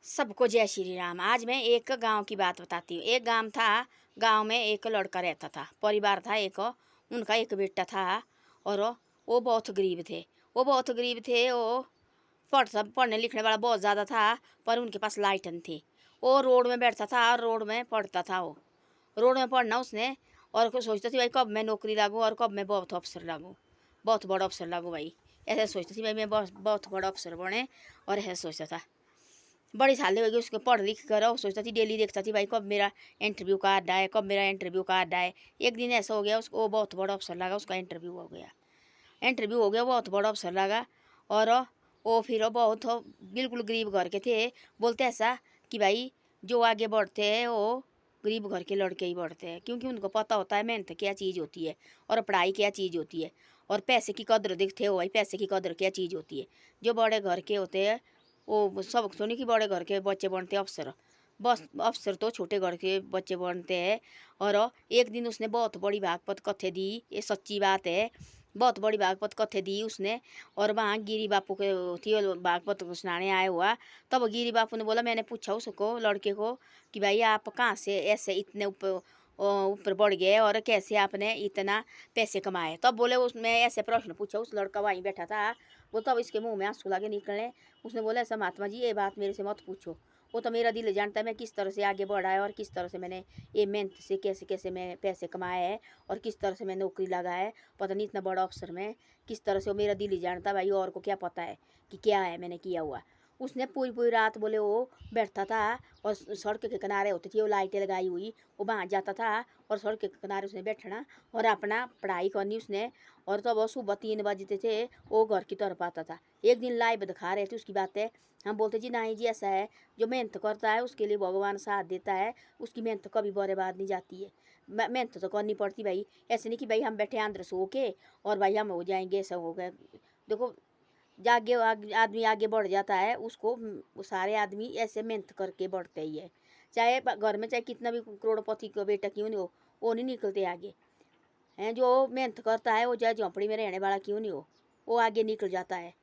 सबको जय श्री राम। आज मैं एक गांव की बात बताती हूँ। एक गांव था, गांव में एक लड़का रहता था, परिवार था एक, उनका एक बेटा था और वो बहुत गरीब थे। वो पढ़ने लिखने वाला बहुत ज़्यादा था, पर उनके पास लाइट नहीं थी। वो रोड में बैठता था और रोड में पढ़ता था। वो रोड में पढ़ना उसने, और कुछ सोचता थी भाई कब मैं नौकरी लागूँ और कब मैं बहुत अफसर लागूँ, बहुत बड़ा अफसर लागूँ भाई। ऐसे सोचती थी भाई मैं बहुत बड़ा अफसर बने, और ऐसे सोचता था। बड़ी साल हो गई उसको पढ़ लिख कर। और सोचता थी, डेली देखता थी भाई कब मेरा इंटरव्यू कार्ड आए, कब मेरा इंटरव्यू कार्ड आए। एक दिन ऐसा हो गया, उसको बहुत बड़ा अफसर लगा, उसका इंटरव्यू हो गया। बहुत बड़ा अफसर लगा। और वो फिर बहुत बिल्कुल गरीब घर के थे। बोलते ऐसा कि भाई जो आगे बढ़ते हैं वो गरीब घर के लड़के ही बढ़ते हैं, क्योंकि उनको पता होता है मेहनत क्या चीज़ होती है और पढ़ाई क्या चीज़ होती है, और पैसे की कदर देखते हो भाई, पैसे की कदर क्या चीज़ होती है। जो बड़े घर के होते हैं वो सब तो नहीं कि बड़े घर के बच्चे बनते अफसर, बस अफसर तो छोटे घर के बच्चे बनते हैं। और एक दिन उसने बहुत बड़ी भागवत कथे दी, ये सच्ची बात है, बहुत बड़ी भागवत कथे दी उसने। और वहाँ गिरी बापू के थी भागवत सुनाने आया हुआ। तब गिरी बापू ने बोला, मैंने पूछा उसको लड़के को कि भाई आप कहाँ से ऐसे इतने ऊपर ऊपर बढ़ गए और कैसे आपने इतना पैसे कमाए। तब बोले, उसमें ऐसे प्रश्न पूछा, उस लड़का वहीं बैठा था वो, तब इसके मुंह में आंसू लगे निकलने। उसने बोला, ऐसा महात्मा जी ये बात मेरे से मत पूछो, वो तो मेरा दिल जानता है मैं किस तरह से आगे बढ़ा है और किस तरह से मैंने ये मेहनत से कैसे कैसे मैं पैसे कमाए हैं और किस तरह से मैं नौकरी लगा है। पता नहीं इतना बड़ा अफसर में किस तरह से, वो मेरा दिल ही जानता भाई, और को क्या पता है कि क्या है मैंने किया हुआ। उसने पूरी पूरी रात बोले वो बैठता था, और सड़क के किनारे होती थी वो लाइटें लगाई हुई, वो वहाँ जाता था और सड़क के किनारे उसने बैठना और अपना पढ़ाई करनी उसने। और तब वो सुबह 3 बजते थे वो घर की तरफ आता था। एक दिन लाइव दिखा रहे थे उसकी बातें। हम बोलते जी नहीं जी ऐसा है, जो मेहनत करता है उसके लिए भगवान साथ देता है, उसकी मेहनत कभी बर्बाद नहीं जाती है। मेहनत तो करनी पड़ती भाई, ऐसे नहीं कि भाई हम बैठे आंध्र सो के और भाई हम हो जाएंगे सब हो गए। देखो जागे आदमी आगे बढ़ जाता है, उसको सारे आदमी ऐसे मेहनत करके बढ़ते ही है। चाहे घर में चाहे कितना भी करोड़पति का बेटा क्यों नहीं हो, वो नहीं निकलते आगे हैं। जो मेहनत करता है वो चाहे झोंपड़ी में रहने वाला क्यों नहीं हो, वो आगे निकल जाता है।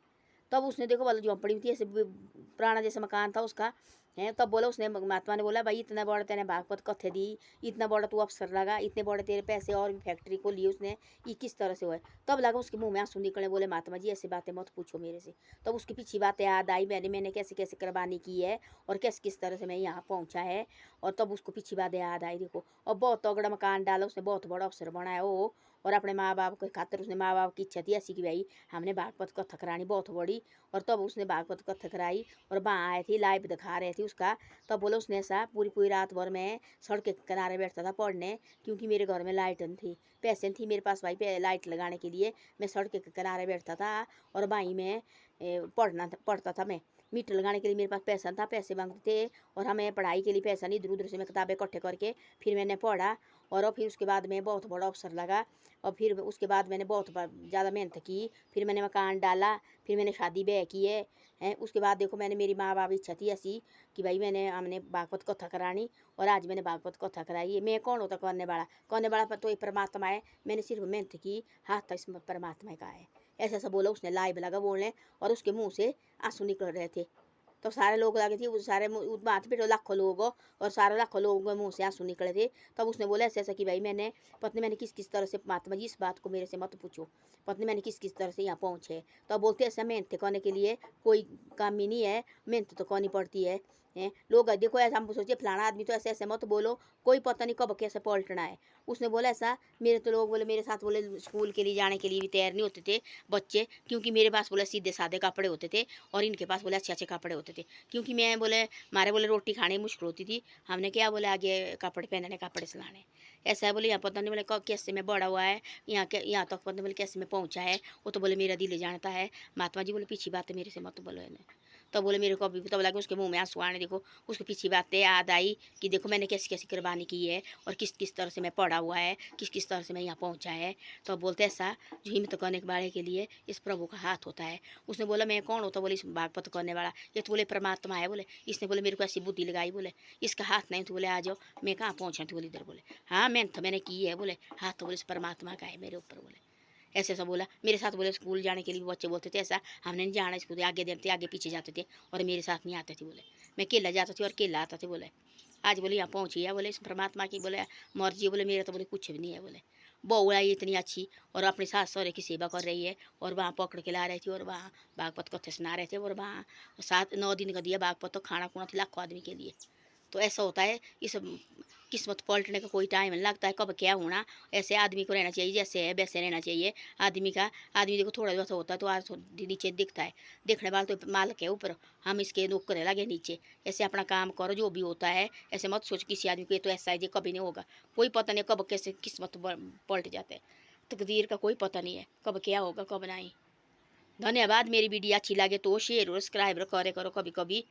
तब उसने देखो वाला झोंपड़ी में थी, ऐसे पुराना जैसा मकान था उसका है। तब बोला उसने, महात्मा ने बोला, भाई इतना बड़ा तेने भागवत कथे दी, इतना बड़ा तू अफसर लगा, इतने बड़े तेरे पैसे और भी फैक्ट्री को लिए उसने, ये किस तरह से हुआ है। तब लगा उसके मुंह में आंसू निकलने। बोले, महात्मा जी ऐसी बातें मत पूछो मेरे से। तब उसकी पीछे बातें याद आई, मैंने कैसे कैसे कुर्बानी की है और किस किस तरह से मैं यहाँ पहुँचा है। और तब उसको पीछे बातें याद आई, देखो। और बहुत तगड़ा मकान डाला उसने, बहुत बड़ा अफसर बनाया वो। और अपने माँ बाप के खातिर उसने, माँ बाप की इच्छा थी ऐसी कि भाई हमने भागवत कथा करानी बहुत बड़ी। और तब उसने भागवत कथा कराई और वहाँ आए थे, लाइव दिखा रहे थे उसका। तब बोले उसने ऐसा पूरी पूरी रात भर में सड़क के किनारे बैठता था पढ़ने, क्योंकि मेरे घर में लाइट नहीं थी, पैसे नहीं थी मेरे पास भाई लाइट लगाने के लिए। मैं सड़क के किनारे बैठता था और वहीं में पढ़ता था मैं। मीटर लगाने के लिए मेरे पास पैसा था, पैसे मांगते थे और हमें पढ़ाई के लिए पैसा नहीं, इधर उधर से मैं किताबें इकट्ठे करके फिर मैंने पढ़ा। और फिर उसके बाद में बहुत बड़ा अवसर लगा। और फिर उसके बाद मैंने बहुत ज़्यादा मेहनत की, फिर मैंने मकान डाला, फिर मैंने शादी ब्याह किए हैं। उसके बाद देखो मैंने, मेरी माँ बाप इच्छा थी ऐसी कि भाई हमने भागवत कथा करानी, और आज मैंने भागवत कथा कराई है। मैं कौन होता करने वाला पर तो ये परमात्मा है। मैंने सिर्फ मेहनत की, हाथ तक इसमें परमात्मा का है। ऐसा ऐसा बोला उसने, लाइव लगा बोलने, और उसके मुँह से आंसू निकल रहे थे। तो सारे लोग लगे थे, सारे बात पे लाखों लोग, और सारे लाखों लोगों के मुँह से आंसू निकले थे। तब उसने बोला ऐसा ऐसा कि भाई मैंने किस किस तरह से, महात्मा जी इस बात को मेरे से मत पूछो, पत्नी मैंने किस किस तरह से यहाँ पहुँचे। तो बोलते ऐसा मेहनत करने के लिए कोई काम ही नहीं है, मेहनत तो करनी पड़ती है। लोग देखो ऐसा हम सोचे फलाना आदमी तो ऐसे ऐसे मत बोलो, कोई पता नहीं कब कैसे पलटना है। उसने बोला ऐसा, मेरे तो लोग बोले मेरे साथ बोले स्कूल के लिए जाने के लिए भी तैयार नहीं होते थे बच्चे, क्योंकि मेरे पास बोले सीधे सादे कपड़े होते थे और इनके पास बोले अच्छे अच्छे कपड़े होते थे। क्योंकि मैं बोले हमारे बोले रोटी खाने मुश्किल होती थी, हमने क्या बोले आगे कपड़े पहनने कपड़े सिलाने। ऐसा है बोले, यहाँ पता नहीं बोले कैसे में बड़ा हुआ है, यहाँ तक पता नहीं बोले कैसे में पहुँचा है। वो तो बोले मेरा दिल जानता है। महात्मा जी बोले पीछे बातें मेरे से मत बोलो इन्हें। तो बोले मेरे को अभी तब लगे उसके मुँह में आंसू आने। देखो उसको पीछे बातें याद आई कि देखो मैंने कैसी कैसी कुर्बानी की है और किस किस तरह से मैं पढ़ा हुआ है, किस किस तरह से मैं यहाँ पहुँचा है। तो बोलते ऐसा, जो हिम्मत करने के बारे के लिए इस प्रभु का हाथ होता है। उसने बोला मैं कौन होता, बोले इस भागवत करने वाला, ये तो बोले परमात्मा है। बोले इसने बोले मेरे को ऐसी बुद्धि लगाई, बोले इसका हाथ नहीं तो बोले आ जाओ, मैं कहाँ पहुँचा तो बोले इधर। बोले हाँ मैंने की है, बोले हाथ तो बोले इस परमात्मा का है मेरे ऊपर। बोले ऐसे ऐसा बोला मेरे साथ। बोले स्कूल जाने के लिए बच्चे बोलते थे ऐसा, हमने नहीं जाना स्कूल, आगे देखते आगे पीछे जाते थे और मेरे साथ नहीं आते थे। बोले मैं केला जाता थी और केला आता थे। बोले आज बोले यहाँ पहुँची है, बोले परमात्मा की बोले मर्जी। बोले मेरा तो बोले कुछ भी नहीं है। बोले बहू आई इतनी अच्छी और अपने सास सहुरे की सेवा कर रही है और वहाँ पकड़ के ला रही थी और वहाँ बागपत कथे सुना रहे थे और वहाँ 7-9 दिन का दिया बागपत, तो खाना खुना थी लाखों आदमी के लिए। तो ऐसा होता है, इस किस्मत पलटने का कोई टाइम नहीं लगता है, कब क्या होना। ऐसे आदमी को रहना चाहिए, जैसे है वैसे रहना चाहिए आदमी का। आदमी देखो थोड़ा बहुत होता है तो आज नीचे दिखता है, देखने वाला तो मालिक है ऊपर, हम इसके नौकर लगे नीचे। ऐसे अपना काम करो, जो भी होता है ऐसे मत सोच किसी आदमी को ये तो ऐसा है, ये कभी नहीं होगा। कोई पता नहीं कब कैसे किस्मत पलट जाते हैं, तकदीर का कोई पता नहीं है कब क्या होगा कब नहीं। धन्यवाद। मेरी वीडियो अच्छी लगे तो शेयर और सब्सक्राइब करे करो कभी कभी।